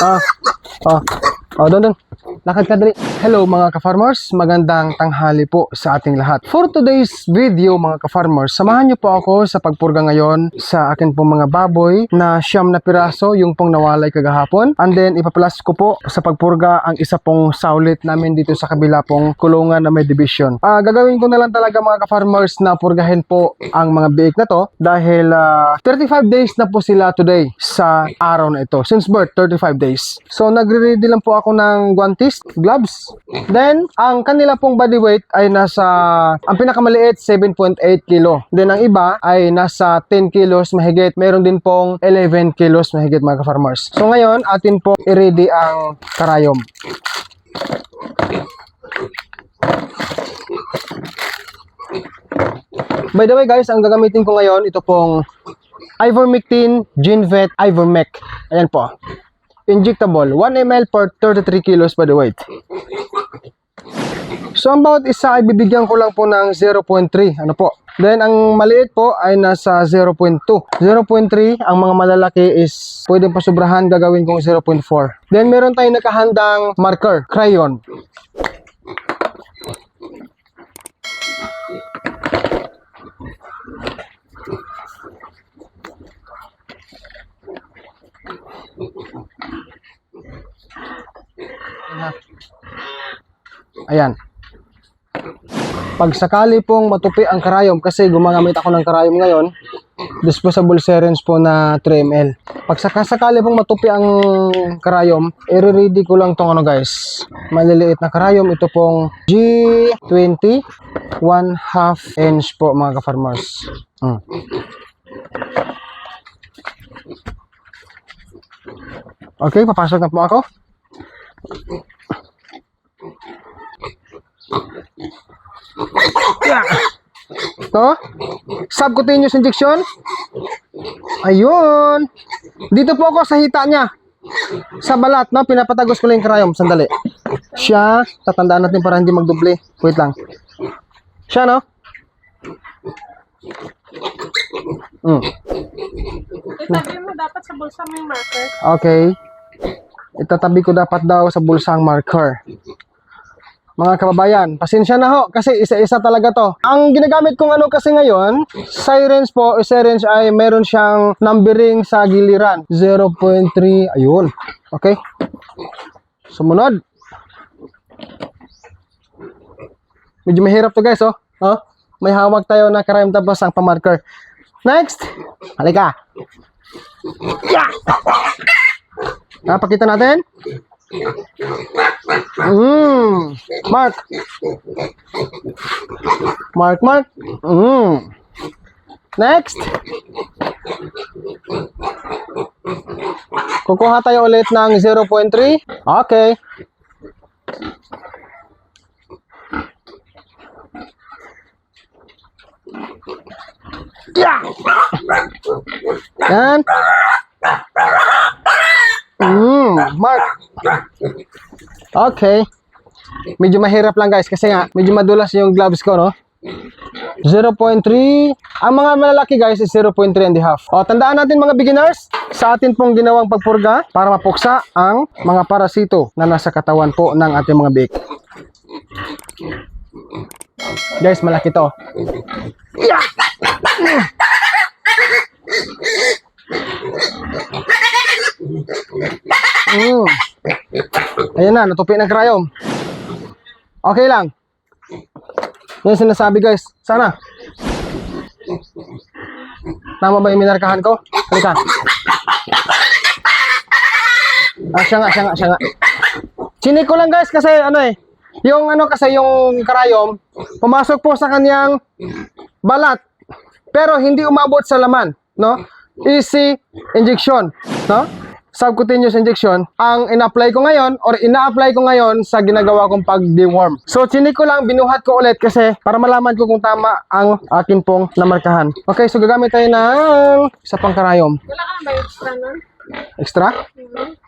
Ah, ah, doon. Lakad ka dali. Hello mga ka-farmers, magandang tanghali po sa ating lahat. For today's video mga ka-farmers, samahan niyo po ako sa pagpurga ngayon sa akin pong mga baboy na 9 na piraso yung pong nawalay kagahapon. And then ipaplus ko po sa pagpurga ang isa pong saulit namin dito sa kabila pong kulungan na may division. Gagawin ko na lang talaga mga ka-farmers na purgahin po ang mga biik na to dahil 35 days na po sila today sa araw na ito. Since birth, 35 days. So nagre-ready lang po ako ng guantes, gloves. Then, ang kanila pong body weight ay nasa, ang pinakamaliit, 7.8 kilo. Then, ang iba ay nasa 10 kilos mahigit. Meron din pong 11 kilos mahigit mga ka-farmers. So, ngayon, atin po i-ready ang karayom. By the way guys, ang gagamitin ko ngayon, ito pong Ivermectin Genvet Ivermec. Ayan po. Injectable, 1 ml per 33 kilos by the weight. So, ang bawat isa ay bibigyan ko lang po ng 0.3. Ano po? Then, ang maliit po ay nasa 0.2. 0.3, ang mga malalaki is pwedeng pasubrahan, gagawin kong 0.4. Then, meron tayong nakahandang marker, crayon. Ayan. Pag sakali pong matupi ang karayom, kasi gumagamit ako ng karayom ngayon, disposable syringe po na 3 ml. Pag sakali pong matupi ang karayom, i-ready ko lang tong ano guys, maliliit na karayom. Ito pong G20 1/2 inch po mga ka-farmers. Okay, papasok na po ako. Ito, subcutaneous injection. Ayun. Dito po ako sa hita niya, sa balat, no? Pinapatagos ko lang yung karayom. Sandali. Siya, tatandaan natin para hindi magdoble. Wait lang. Siya, no? Itabi mo dapat sa bulsa may marker. Okay. Itatabi ko dapat daw sa bulsa ang marker. Mga kababayan, pasensya na ho kasi isa-isa talaga to. Ang ginagamit kong ano kasi ngayon, syringe po, syringe ay meron siyang numbering sa giliran. 0.3, ayun. Okay. Sumunod. Medyo mahirap to guys, oh. May hawak tayo na karayom tapos ang pamarker. Next. Halika. Yeah! Pakita natin. Mark. Next. Kukuha tayo ulit ng 0.3. Okay. Yeah. Yan. Mark. Okay. Medyo mahirap lang guys kasi nga medyo madulas yung gloves ko, no? 0.3. Ang mga malalaki guys is 0.3 and a half. Tandaan natin mga beginners, sa atin pong ginawang pagpurga para mapuksa ang mga parasito na nasa katawan po ng ating mga biik. Guys, malaki to. Yeah! Ayan na, natupi ng karayom. Okay lang. Yan sinasabi guys. Sana. Tama ba yung minarkahan ko? Halika. Siya nga. Chinik ko lang guys kasi yung karayom pumasok po sa kanyang balat pero hindi umabot sa laman, no? Easy injection, no? Subcutaneous injection ang ina-apply ko ngayon sa ginagawa kong pag-deworm. So chinik ko lang, binuhat ko ulit kasi para malaman ko kung tama ang akin pong namarkahan. Okay, so gagamit tayo ng isa pang karayom. Wala ka na ba extra nun? Extra?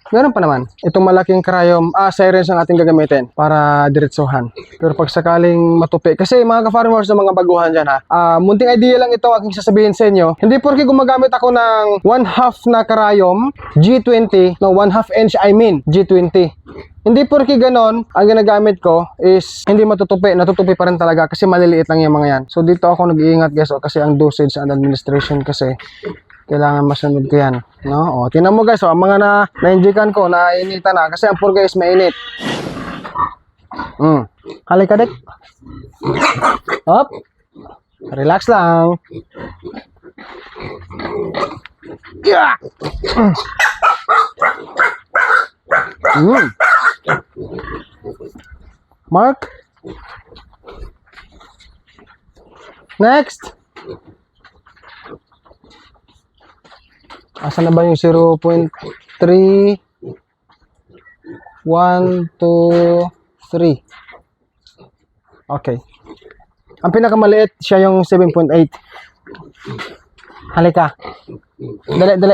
Meron pa naman. Itong malaking cryom, sirens ang ating gagamitin para diretsuhan. Pero pag sakaling matupi, kasi mga ka-farmers na mga baguhan dyan munting idea lang ito aking sasabihin sa inyo. Hindi porke gumagamit ako ng 1/2 na cryom, G20, no 1/2 inch I mean, G20. Hindi porke ganon, ang ginagamit ko is hindi matutupi, natutupi pa rin talaga kasi maliliit lang yung mga yan. So dito ako nag-iingat guys, kasi ang dosage and administration kasi kailangan masunod ko yan, no? O, tingnan mo guys, ang mga na-injikan ko, nainitan na, kasi ang purga is mainit. Halika dek. Up. Relax lang. Yeah. Mark. Next. Asa na ba yung 0.3? 1, 2, 3. Okay. Ang pinakamaliit, siya yung 7.8. Halika. Dali, dali.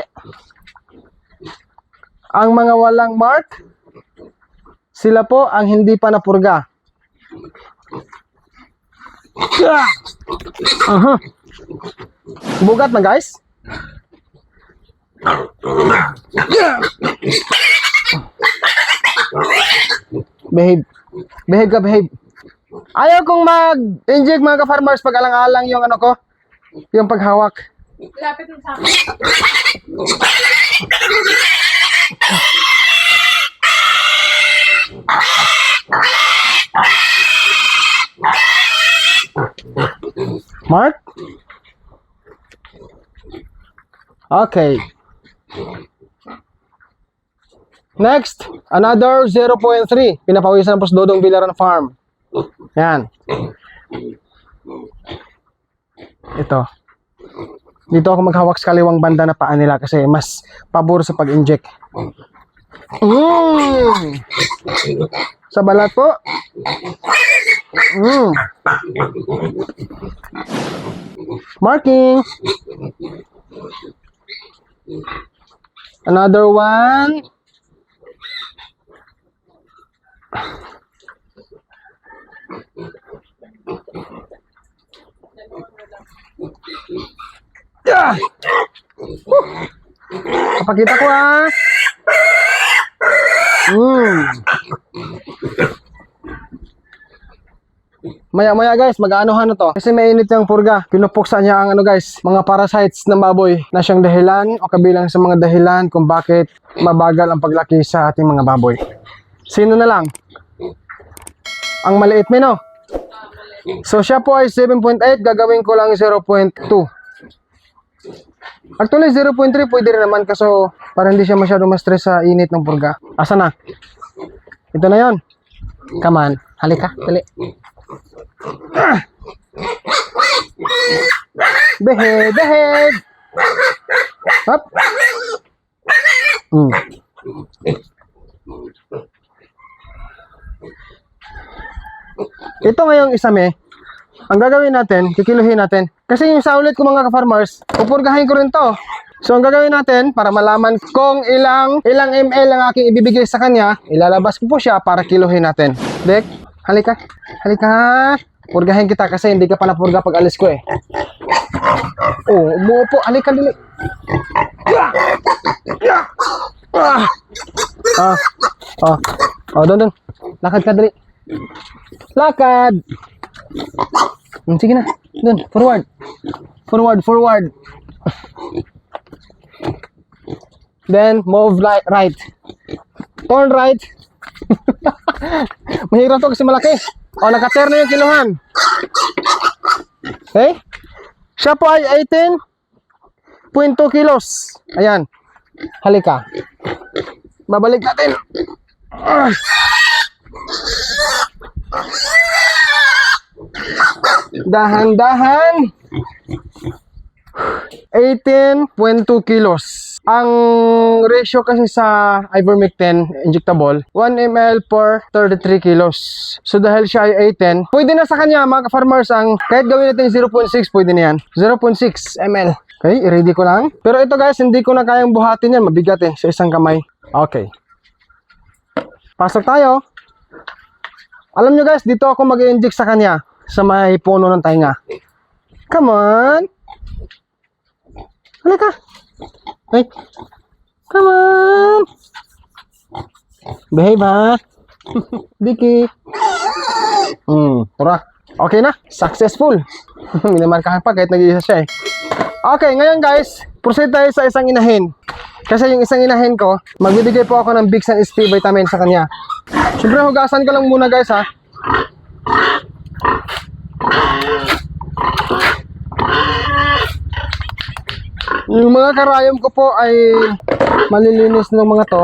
Ang mga walang mark, sila po ang hindi pa napurga. Bugat na guys. Behave. Behave ka, behave. Ayaw kong mag-inject mga ka-farmers pag alang-alang yung ano ko, yung paghawak. Lapit mo sa akin. Mark? Okay. Next, another 0.3. Pinapawisan po sa Dodong Bilaran Farm. Yan. Ito. Dito ako maghawak sa kaliwang banda na paa nila kasi mas pabor sa pag-inject. Sa balat po. Marking. Another one. Yeah. Kapakita ko Maya-maya guys, mag-aanohan na to. Kasi mainit yung purga. Pinupuksan niya ang guys, mga parasites ng baboy na siyang dahilan o kabilang sa mga dahilan kung bakit mabagal ang paglaki sa ating mga baboy. Sino na lang? Ang maliit no? So siya po ay 7.8, gagawin ko lang 0.2. Actually 0.3 pwede rin naman kaso para hindi siya masyado ma-stress sa init ng purga. Asa na? Ito na yon. Come on, halika, dali. Behave, behave. Up. Ito ngayong isame, ang gagawin natin, kikiluhin natin. Kasi yung sa ulit ko mga ka-farmers, pupurgahin ko rin to. So ang gagawin natin, para malaman kung ilang ml ang aking ibibigay sa kanya, ilalabas ko po siya para kiluhin natin. Dek, halika, halika. Purgahin kita kasi hindi ka pa napurga pag alis ko eh. Oh, umuupo, halika dili. Doon. Lakad ka dali. Lakad. Sige na. Doon, forward. Forward. Then, move right. Turn right. Mahirap to kasi malaki. Naka-turn na yung kiluhan. Okay? Siya po ay 18.2 kilos. Ayan. Halika. Babalik natin. Dahan-dahan. 18.2 kilos. Ang ratio kasi sa ivermectin injectable, 1 ml per 33 kilos. So dahil siya ay 18, pwede na sa kanya mga ka-farmers ang kahit gawin natin 0.6, pwede na yan. 0.6 ml. Okay, i-ready ko lang. Pero ito guys, hindi ko na kayang buhatin yan. Mabigat eh, sa isang kamay. Okay. Pasok tayo. Alam nyo guys, dito ako mag-inject sa kanya. Sa may puno ng tainga. Come on. Halika. Hey. Come on. Behave ha. Diki. Tara. Okay na. Successful. Minamarkahan pa kahit nag-iisa siya eh. Okay, ngayon guys, proceed tayo sa isang inahin. Kasi yung isang inahin ko, magbibigay po ako ng Big Sun SP vitamin sa kanya. Siyempre, hugasan ko lang muna guys ha. Yung mga karayom ko po ay malilinis ng mga to.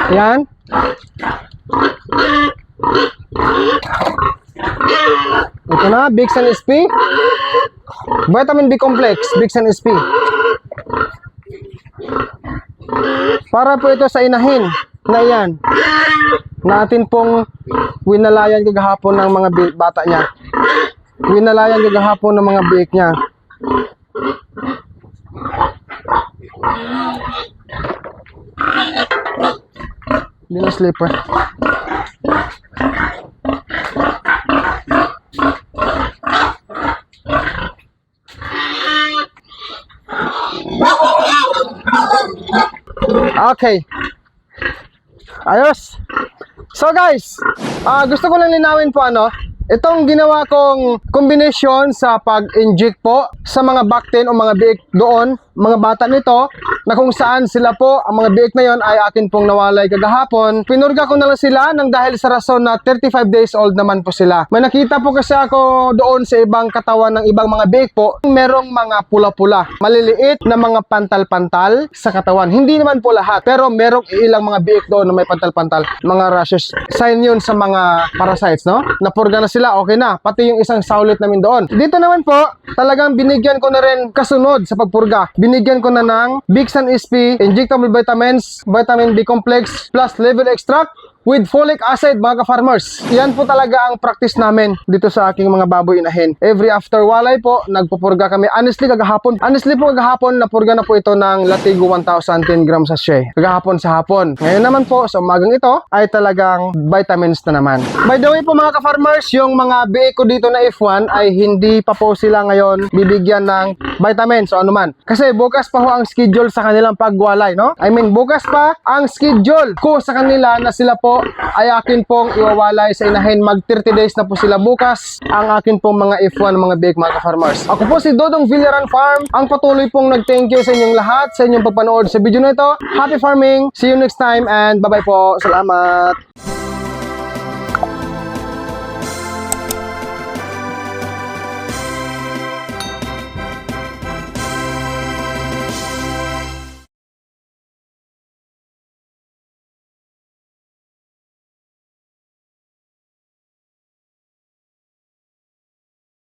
Ayan. Ito na, Big Sun SP. Vitamin B complex, Big Sun SP. Para po ito sa inahin na yan. Natin pong winalayan kagahapon ng mga bata niya. Winalayan kagahapon ng mga biik niya. Hindi na slipper. Okay. Ayos. So guys, gusto ko lang linawin po itong ginawa kong combination sa pag-inject po sa mga bactin o mga biik doon, mga bata nito, na kung saan sila po, ang mga biik na yon ay akin pong nawalay kagahapon. Pinurga ko na lang sila nang dahil sa rason na 35 days old naman po sila. May nakita po kasi ako doon sa ibang katawan ng ibang mga biik po, merong mga pula-pula, maliliit na mga pantal-pantal sa katawan. Hindi naman po lahat, pero merong ilang mga biik doon na may pantal-pantal, mga rashes. Sign yun sa mga parasites, no? Napurga na sila, okay na. Pati yung isang saulit namin doon. Dito naman po, talagang binigyan ko na rin kasunod sa pagpurga. Binigyan ko na ng Big Sun SP, injectable vitamins, vitamin B complex, plus level extract, with folic acid, mga ka-farmers. Yan po talaga ang practice namin dito sa aking mga baboy inahin. Every after walay po, nagpupurga kami. Honestly, kagahapon, napurga na po ito ng Latigo 1010 grams sachet. Kagahapon sa hapon. Ngayon naman po, sa umagang ito, ay talagang vitamins na naman. By the way po mga ka-farmers, yung mga biik ko dito na F1 ay hindi pa po sila ngayon bibigyan ng vitamins o anuman. Kasi bukas pa ho ang schedule sa kanilang pagwalay, no? I mean, bukas pa ang schedule ko sa kanila na sila po ay akin pong iwawalay sa inahin. Mag 30 days na po sila bukas ang akin pong mga F1 mga biik mga ka-farmers. Ako po si Dodong Villaran Farm, ang patuloy pong nag-thank you sa inyong lahat sa inyong pagpanood sa video na ito. Happy farming! See you next time and bye-bye po. Salamat!